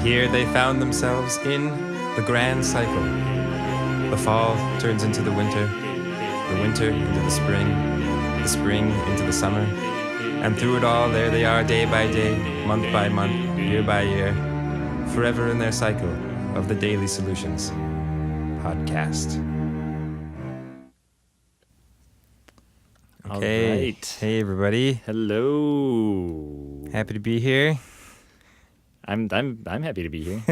Here they found themselves in the grand cycle. The fall turns into the winter into the spring into the summer, and through it all, there they are day by day, month by month, year by year, forever in their cycle of the Daily Solutions podcast. Okay. All right. Hey, everybody. Hello. Happy to be here. I'm happy to be here.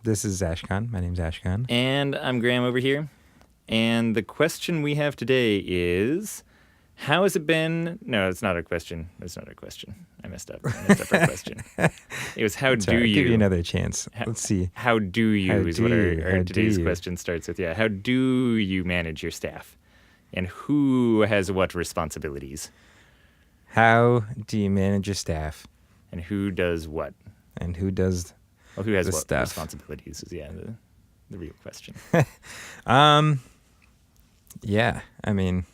This is Ashkahn. My name's Ashkahn. And I'm Graham over here. And the question we have today is, how has it been? No, it's not a question. It's not a question. I messed up our question. It was how do you? Give you another chance. Let's see. How do you How is do what you? our How today's do you? question starts with. Yeah. How do you manage your staff? And who has what responsibilities? How do you manage your staff? And who does what? And who does Well, who has the what stuff? responsibilities is, the real question. Yeah, I mean,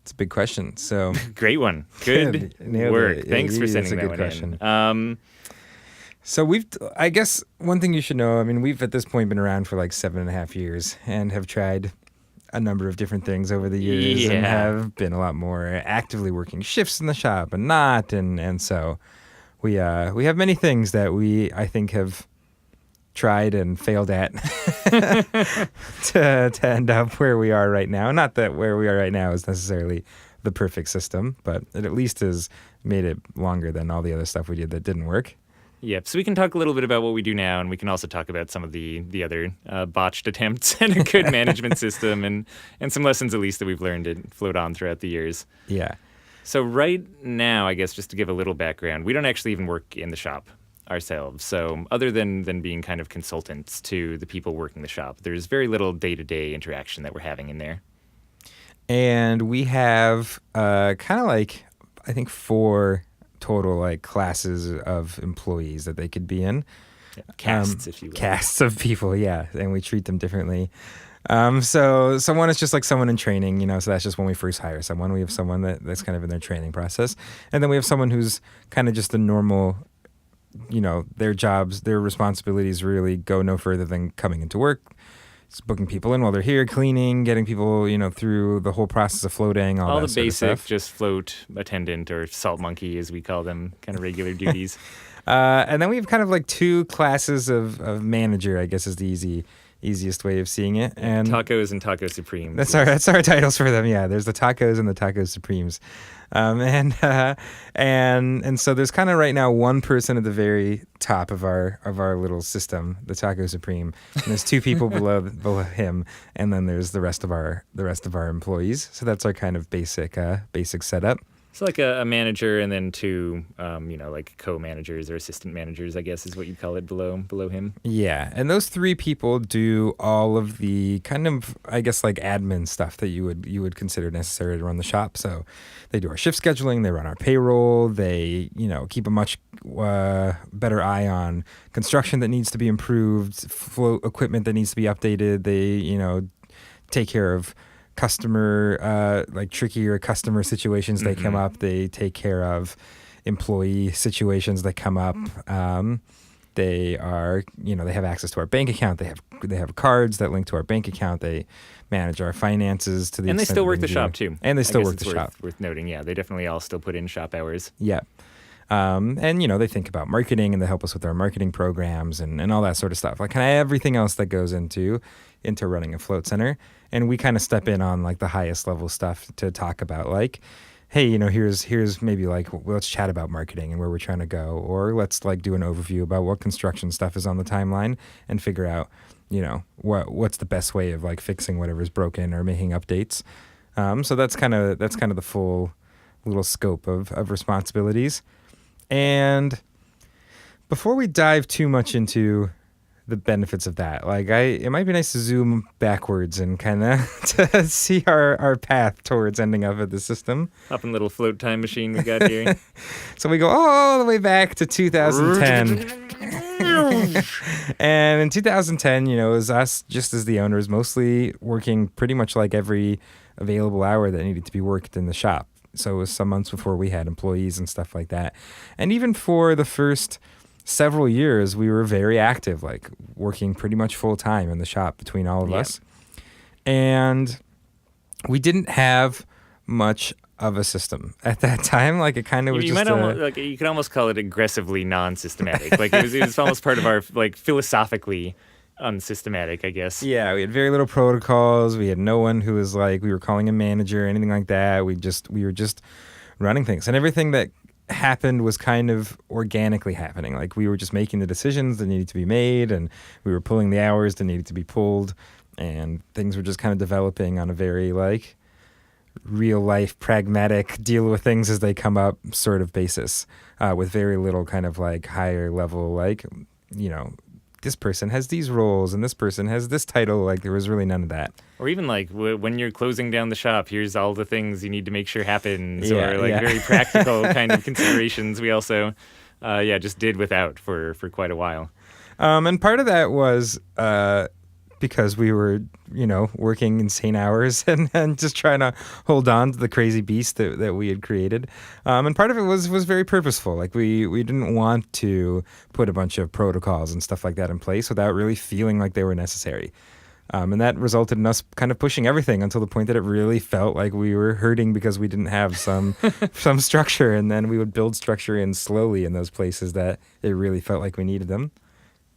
it's a big question. So Great one. Good Nailed work. it. Thanks for That's sending a that good one question. in. So I guess one thing you should know, I mean, we've at this point been around for like 7.5 years and have tried a number of different things over the years and Yeah. have been a lot more actively working shifts in the shop and not. And so we have many things that I think have tried and failed at to end up where we are right now. Not that where we are right now is necessarily the perfect system, but it at least has made it longer than all the other stuff we did that didn't work. Yep. So we can talk a little bit about what we do now, and we can also talk about some of the other botched attempts at a good management system and some lessons at least that we've learned and flowed on throughout the years. Yeah. So right now, I guess just to give a little background, we don't actually even work in the shop ourselves. So other than being kind of consultants to the people working the shop, there's very little day-to-day interaction that we're having in there. And we have kind of like, I think 4 total like classes of employees that they could be in. Yeah, casts, if you will. Casts of people, yeah. And we treat them differently. So someone is just like someone in training, so that's just when we first hire someone. We have someone that's kind of in their training process. And then we have someone who's kind of just the normal, their jobs, their responsibilities really go no further than coming into work, booking people in while they're here, cleaning, getting people, through the whole process of floating, all the that sort of basic, stuff. just float attendant or salt monkey, as we call them, kind of regular duties. And then we have kind of like 2 classes of manager, I guess is the easiest way of seeing it. And Tacos and Taco Supremes. that's our titles for them. Yeah, there's the tacos and the taco supremes, and so there's kind of right now one person at the very top of our little system, the taco supreme, and there's 2 people below him, and then there's the rest of our employees. So that's our kind of basic setup. So like a manager and then 2, like co-managers or assistant managers, I guess is what you'd call it below him. Yeah, and those 3 people do all of the kind of, I guess, like admin stuff that you would consider necessary to run the shop. So they do our shift scheduling, they run our payroll, they, keep a much better eye on construction that needs to be improved, float equipment that needs to be updated. They, take care of customer, like trickier customer situations that come up. They take care of employee situations that come up. They are, they have access to our bank account. They have cards that link to our bank account. They manage our finances to the And they extent still that work the do. shop too. And they I still guess work it's the shop. Worth noting, yeah, they definitely all still put in shop hours. Yeah. And, they think about marketing and they help us with our marketing programs and all that sort of stuff. Like kind of everything else that goes into running a float center. And we kind of step in on like the highest level stuff to talk about like, hey, here's maybe like, let's chat about marketing and where we're trying to go. Or let's like do an overview about what construction stuff is on the timeline and figure out, what's the best way of like fixing whatever's broken or making updates. So that's kind of the full little scope of responsibilities. And before we dive too much into the benefits of that, like it might be nice to zoom backwards and kind of to see our path towards ending up at the system. Up in little float time machine we got here. So we go all the way back to 2010. And in 2010, it was us just as the owners mostly working pretty much like every available hour that needed to be worked in the shop. So it was some months before we had employees and stuff like that. And even for the first several years, we were very active, like working pretty much full time in the shop between all of Yeah. us. And we didn't have much of a system at that time. Like it kind of was You just might almost like you could almost call it aggressively non-systematic. Like it was almost part of our like philosophically unsystematic, I guess. yeah, we had very little protocols. We had no one who was like, we were calling a manager or anything like that. We were just running things, and everything that happened was kind of organically happening. Like we were just making the decisions that needed to be made, and we were pulling the hours that needed to be pulled, and things were just kind of developing on a very like real life, pragmatic, deal with things as they come up sort of basis, with very little kind of like higher level, like, you know, this person has these roles and this person has this title. Like there was really none of that. Or even like when you're closing down the shop, here's all the things you need to make sure happens, Yeah, or like yeah. very practical kind of considerations. We also, just did without for quite a while. And part of that was because we were, you know, working insane hours and just trying to hold on to the crazy beast that we had created. And part of it was very purposeful. Like we didn't want to put a bunch of protocols and stuff like that in place without really feeling like they were necessary. And that resulted in us kind of pushing everything until the point that it really felt like we were hurting because we didn't have some structure. And then we would build structure in slowly in those places that it really felt like we needed them.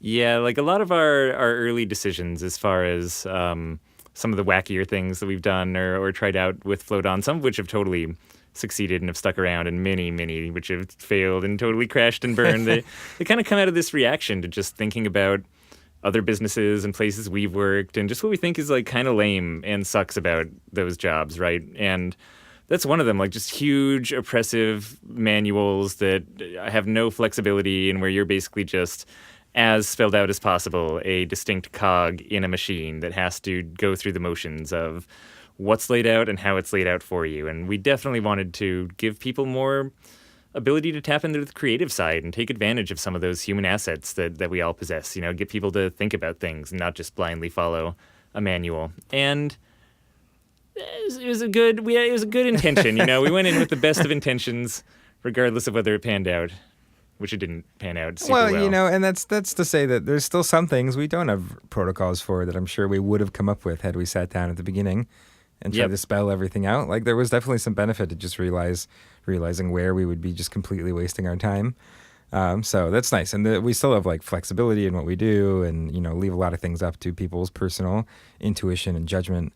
Yeah, like a lot of our early decisions as far as some of the wackier things that we've done or tried out with Float On, some of which have totally succeeded and have stuck around, and many which have failed and totally crashed and burned. They kind of come out of this reaction to just thinking about other businesses and places we've worked and just what we think is like kind of lame and sucks about those jobs, right? And that's one of them, like just huge oppressive manuals that have no flexibility and where you're basically just as spelled out as possible, a distinct cog in a machine that has to go through the motions of what's laid out and how it's laid out for you. And we definitely wanted to give people more ability to tap into the creative side and take advantage of some of those human assets that we all possess, you know, get people to think about things and not just blindly follow a manual. And it was a good intention, you know. We went in with the best of intentions, regardless of whether it panned out, which it didn't pan out super well. Well, you know, and that's to say that there's still some things we don't have protocols for that I'm sure we would have come up with had we sat down at the beginning and tried to spell everything out. Like there was definitely some benefit to just realizing where we would be just completely wasting our time. So that's nice, and we still have like flexibility in what we do, and you know, leave a lot of things up to people's personal intuition and judgment,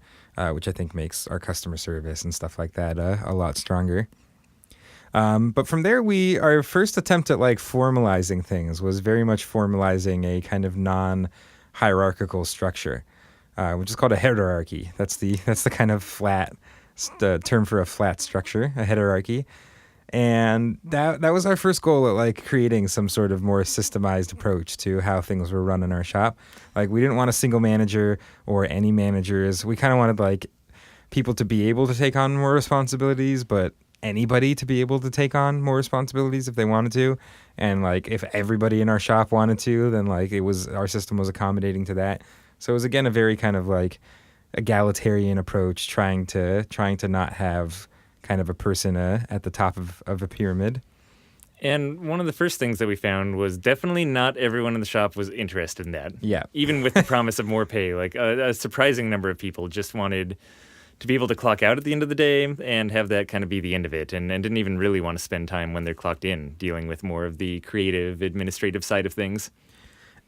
which I think makes our customer service and stuff like that a lot stronger. But from there, our first attempt at like formalizing things was very much formalizing a kind of non-hierarchical structure, which is called a hierarchy. That's the kind of flat term for a flat structure, a hierarchy. And that was our first goal at like creating some sort of more systemized approach to how things were run in our shop. Like we didn't want a single manager or any managers. We kind of wanted like people to be able to take on more responsibilities, but anybody to be able to take on more responsibilities if they wanted to. And like if everybody in our shop wanted to, then like our system was accommodating to that. So it was again a very kind of like egalitarian approach, trying to not have kind of a person at the top of a pyramid. And one of the first things that we found was definitely not everyone in the shop was interested in that. Yeah. Even with the promise of more pay, like a surprising number of people just wanted to be able to clock out at the end of the day and have that kind of be the end of it, and didn't even really want to spend time when they're clocked in dealing with more of the creative, administrative side of things.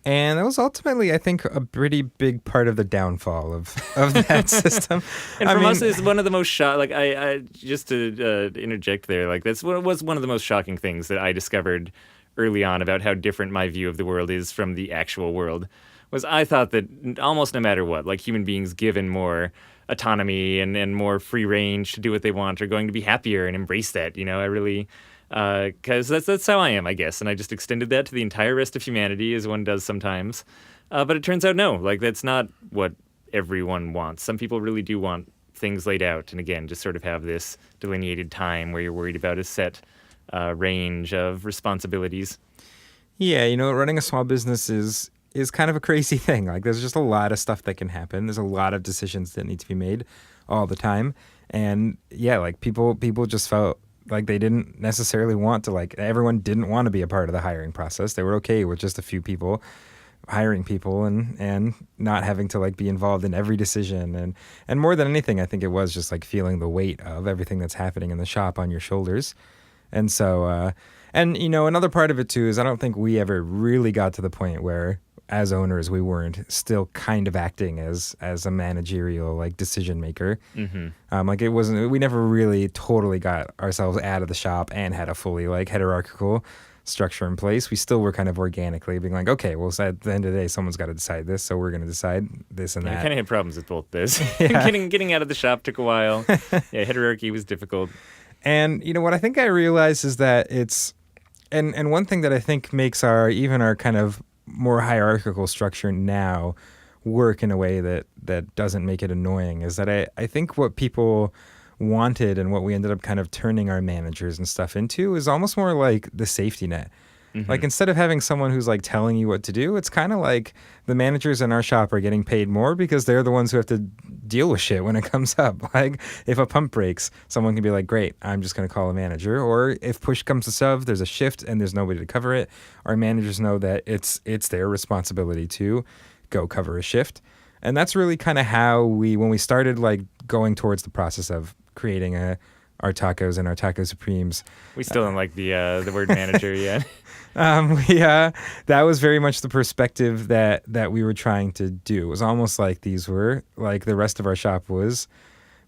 And that was ultimately, I think, a pretty big part of the downfall of that system. And for us, it's one of the most like I just to interject there, like that's what was one of the most shocking things that I discovered early on about how different my view of the world is from the actual world. Was I thought that almost no matter what, like human beings given more autonomy and more free range to do what they want are going to be happier and embrace that. You know, I really. Because that's how I am, I guess, and I just extended that to the entire rest of humanity, as one does sometimes. But it turns out, no, like that's not what everyone wants. Some people really do want things laid out, and again, just sort of have this delineated time where you're worried about a set range of responsibilities. Yeah, you know, running a small business is kind of a crazy thing. Like, there's just a lot of stuff that can happen. There's a lot of decisions that need to be made all the time, and yeah, like people just felt like they didn't necessarily want to, like everyone didn't want to be a part of the hiring process. They were okay with just a few people hiring people and not having to like be involved in every decision. And more than anything, I think it was just like feeling the weight of everything that's happening in the shop on your shoulders. And so, and you know, another part of it too is I don't think we ever really got to the point where as owners we weren't still kind of acting as a managerial like decision maker. Like it wasn't, we never really totally got ourselves out of the shop and had a fully like hierarchical structure in place. We still were kind of organically being like, okay, well, so at the end of the day, someone's got to decide this, so we're going to decide this and I that. kind of had problems with both those. Getting out of the shop took a while. Yeah, hierarchy was difficult. And you know what I think I realized is that it's, and one thing that I think makes our kind of more hierarchical structure now work in a way that doesn't make it annoying is that I think what people wanted and what we ended up kind of turning our managers and stuff into is almost more like the safety net. Like instead of having someone who's like telling you what to do, it's kind of like the managers in our shop are getting paid more because they're the ones who have to deal with shit when it comes up. Like if a pump breaks, someone can be like, great, I'm just going to call a manager. Or if push comes to shove, there's a shift and there's nobody to cover it. Our managers know that it's their responsibility to go cover a shift. And that's really kind of how when we started like going towards the process of creating our tacos and our taco supremes. We still don't like the word manager yet. That was very much the perspective that we were trying to do. It was almost like these were like the rest of our shop was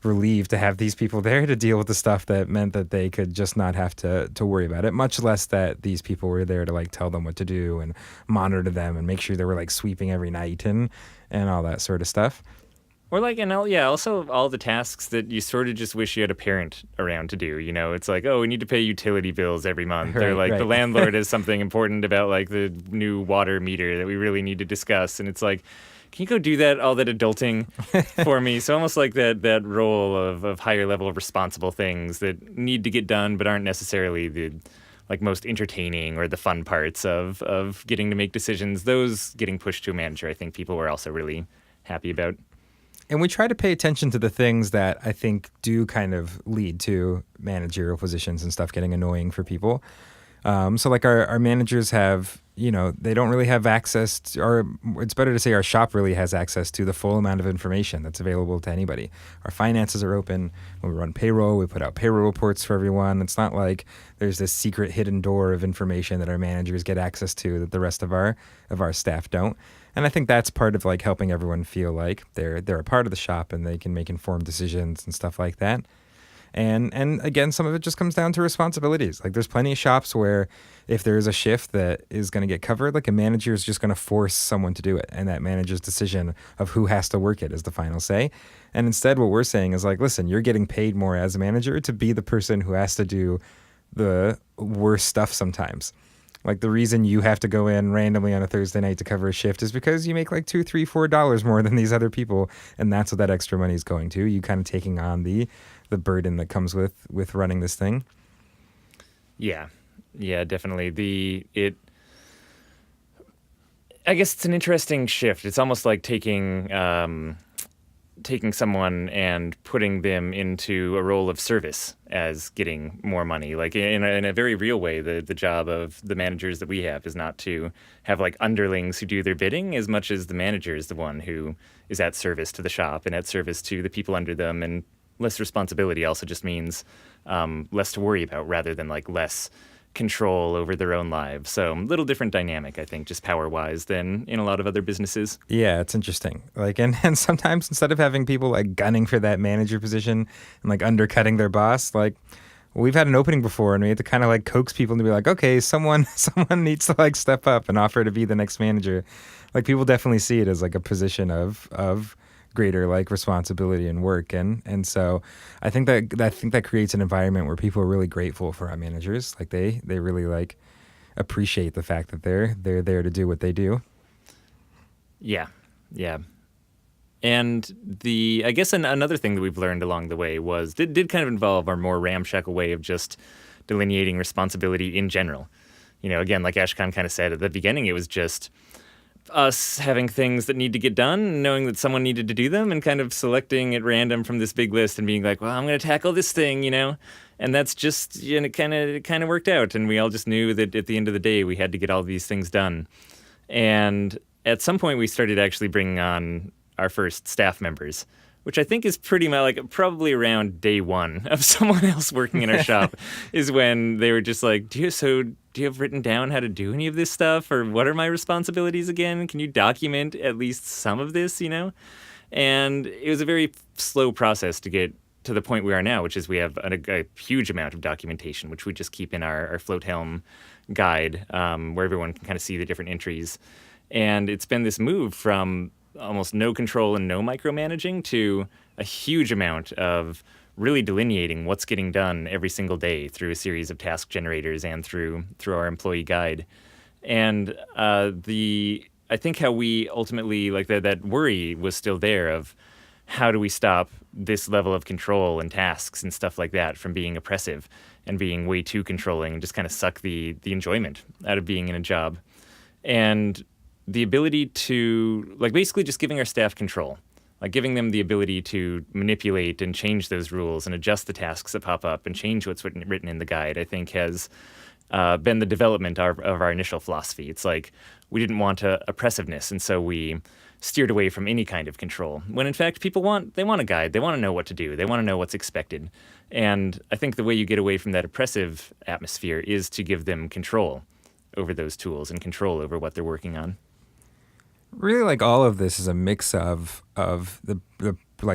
relieved to have these people there to deal with the stuff that meant that they could just not have to worry about it, much less that these people were there to like tell them what to do and monitor them and make sure they were like sweeping every night and all that sort of stuff. Or like, and also all the tasks that you sort of just wish you had a parent around to do. You know, it's like, oh, we need to pay utility bills every month. Or like the landlord has something important about like the new water meter that we really need to discuss. And it's like, can you go do all that adulting for me? So almost like that role of higher level of responsible things that need to get done but aren't necessarily the like most entertaining or the fun parts of getting to make decisions. Those getting pushed to a manager, I think people were also really happy about. And we try to pay attention to the things that I think do kind of lead to managerial positions and stuff getting annoying for people. So like our managers have, you know, they don't really have access to, or it's better to say our shop really has access to the full amount of information that's available to anybody. Our finances are open. When we run payroll, we put out payroll reports for everyone. It's not like there's this secret hidden door of information that our managers get access to that the rest of our staff don't. And I think that's part of like helping everyone feel like they're a part of the shop and they can make informed decisions and stuff like that. And again, some of it just comes down to responsibilities. Like there's plenty of shops where if there's a shift that is going to get covered, like a manager is just going to force someone to do it. And that manager's decision of who has to work it is the final say. And instead what we're saying is like, listen, you're getting paid more as a manager to be the person who has to do the worst stuff sometimes. Like the reason you have to go in randomly on a Thursday night to cover a shift is because you make like $2, $3, $4 more than these other people, and that's what that extra money is going to. You kind of taking on the burden that comes with running this thing. Yeah, definitely. I guess it's an interesting shift. It's almost like taking someone and putting them into a role of service as getting more money. Like in a very real way, the job of the managers that we have is not to have like underlings who do their bidding as much as the manager is the one who is at service to the shop and at service to the people under them. And less responsibility also just means less to worry about rather than like less control over their own lives. So a little different dynamic, I think, just power-wise than in a lot of other businesses. Yeah, it's interesting. Like, and sometimes instead of having people like gunning for that manager position and like undercutting their boss, like we've had an opening before and we had to kind of like coax people to be like, okay, someone needs to like step up and offer to be the next manager. Like people definitely see it as like a position of greater like responsibility and work, and so I think that creates an environment where people are really grateful for our managers. Like they really like appreciate the fact that they're there to do what they do. Yeah. And I guess another thing that we've learned along the way did kind of involve our more ramshackle way of just delineating responsibility in general. You know, again, like Ashkahn kind of said at the beginning, it was just us having things that need to get done, knowing that someone needed to do them, and kind of selecting at random from this big list and being like, well, I'm going to tackle this thing, you know? And that's just, it kind of worked out. And we all just knew that at the end of the day, we had to get all these things done. And at some point, we started actually bringing on our first staff members, which I think is pretty much like probably around day one of someone else working in our shop is when they were just like, do you have written down how to do any of this stuff? Or what are my responsibilities again? Can you document at least some of this, And it was a very slow process to get to the point we are now, which is we have a huge amount of documentation, which we just keep in our float helm guide, where everyone can kind of see the different entries. And it's been this move from almost no control and no micromanaging to a huge amount of really delineating what's getting done every single day through a series of task generators and through our employee guide. And I think how we ultimately, like that worry was still there of how do we stop this level of control and tasks and stuff like that from being oppressive and being way too controlling and just kind of suck the enjoyment out of being in a job. And the ability to, basically just giving our staff control, giving them the ability to manipulate and change those rules and adjust the tasks that pop up and change what's written in the guide, I think has been the development of our initial philosophy. It's like we didn't want oppressiveness, and so we steered away from any kind of control. When in fact, people want a guide. They want to know what to do. They want to know what's expected. And I think the way you get away from that oppressive atmosphere is to give them control over those tools and control over what they're working on. Really, all of this is a mix of the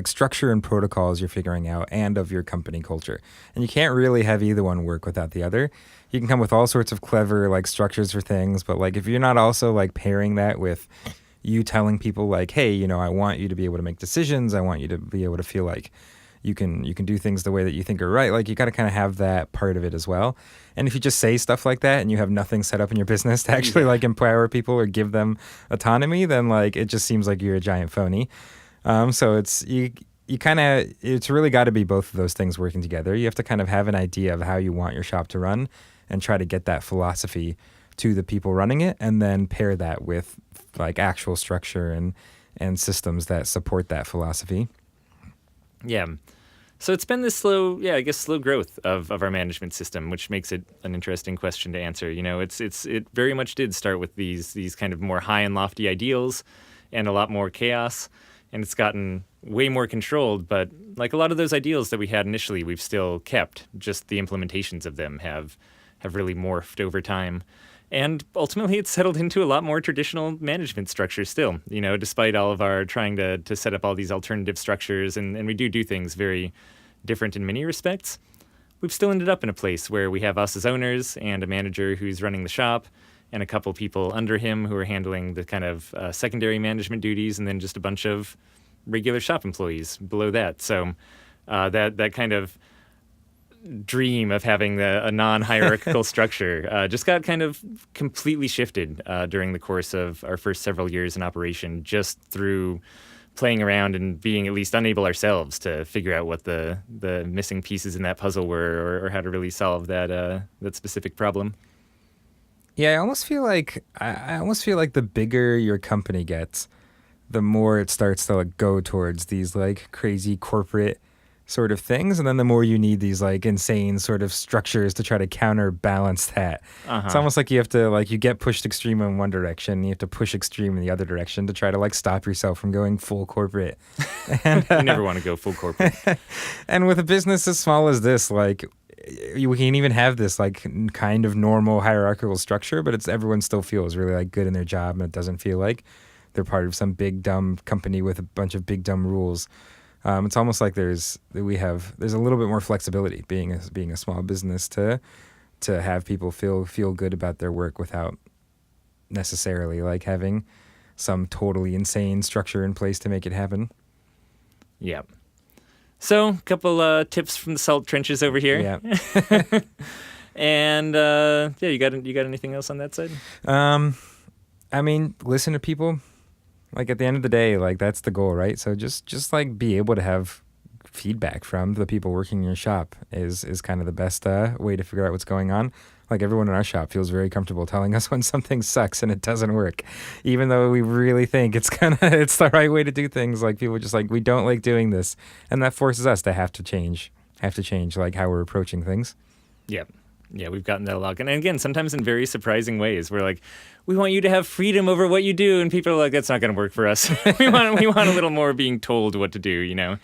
structure and protocols you're figuring out and of your company culture. And you can't really have either one work without the other. You can come with all sorts of clever structures for things, but if you're not also pairing that with you telling people hey, I want you to be able to make decisions. I want you to be able to feel like you can do things the way that you think are right. You got to kind of have that part of it as well. And if you just say stuff like that and you have nothing set up in your business to actually empower people or give them autonomy, then it just seems like you're a giant phony. So it's it's really got to be both of those things working together. You have to kind of have an idea of how you want your shop to run and try to get that philosophy to the people running it, and then pair that with actual structure and systems that support that philosophy. Yeah. So it's been this slow growth of our management system, which makes it an interesting question to answer. It very much did start with these kind of more high and lofty ideals and a lot more chaos, and it's gotten way more controlled. But a lot of those ideals that we had initially, we've still kept. Just the implementations of them have really morphed over time. And ultimately, it's settled into a lot more traditional management structures still, despite all of our trying to set up all these alternative structures. And we do things very different in many respects. We've still ended up in a place where we have us as owners and a manager who's running the shop and a couple people under him who are handling the kind of secondary management duties, and then just a bunch of regular shop employees below that. So that kind of dream of having a non-hierarchical structure just got kind of completely shifted during the course of our first several years in operation, just through playing around and being at least unable ourselves to figure out what the missing pieces in that puzzle were, or how to really solve that specific problem. Yeah, I almost feel like the bigger your company gets, the more it starts to go towards these crazy corporate sort of things, and then the more you need these insane sort of structures to try to counterbalance that. It's almost like you have to you get pushed extreme in one direction, you have to push extreme in the other direction to try to stop yourself from going full corporate. And you never want to go full corporate. And with a business as small as this, you can even have this kind of normal hierarchical structure, but everyone still feels really good in their job, and it doesn't feel like they're part of some big dumb company with a bunch of big dumb rules. It's almost like there's a little bit more flexibility being a small business to have people feel good about their work without necessarily having some totally insane structure in place to make it happen. Yeah. So, a couple tips from the salt trenches over here. Yeah. And you got anything else on that side? I mean, listen to people. At the end of the day, that's the goal, right? So just be able to have feedback from the people working in your shop is kind of the best way to figure out what's going on. Everyone in our shop feels very comfortable telling us when something sucks and it doesn't work, even though we really think it's the right way to do things. People just we don't like doing this, and that forces us to have to change. have to change like how we're approaching things. Yeah. Yeah, we've gotten that a lot. And again, sometimes in very surprising ways. We're like, we want you to have freedom over what you do. And people are like, that's not going to work for us. we want a little more being told what to do, you know?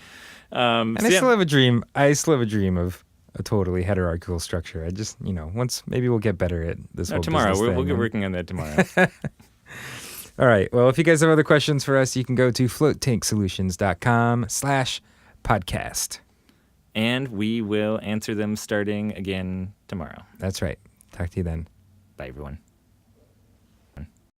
And I still have a dream. I still have a dream of a totally hierarchical structure. I just, once maybe we'll get better at this whole tomorrow. business thing. We'll get working on that tomorrow. All right. Well, if you guys have other questions for us, you can go to floatanksolutions.com/podcast. And we will answer them starting again tomorrow. That's right. Talk to you then. Bye, everyone.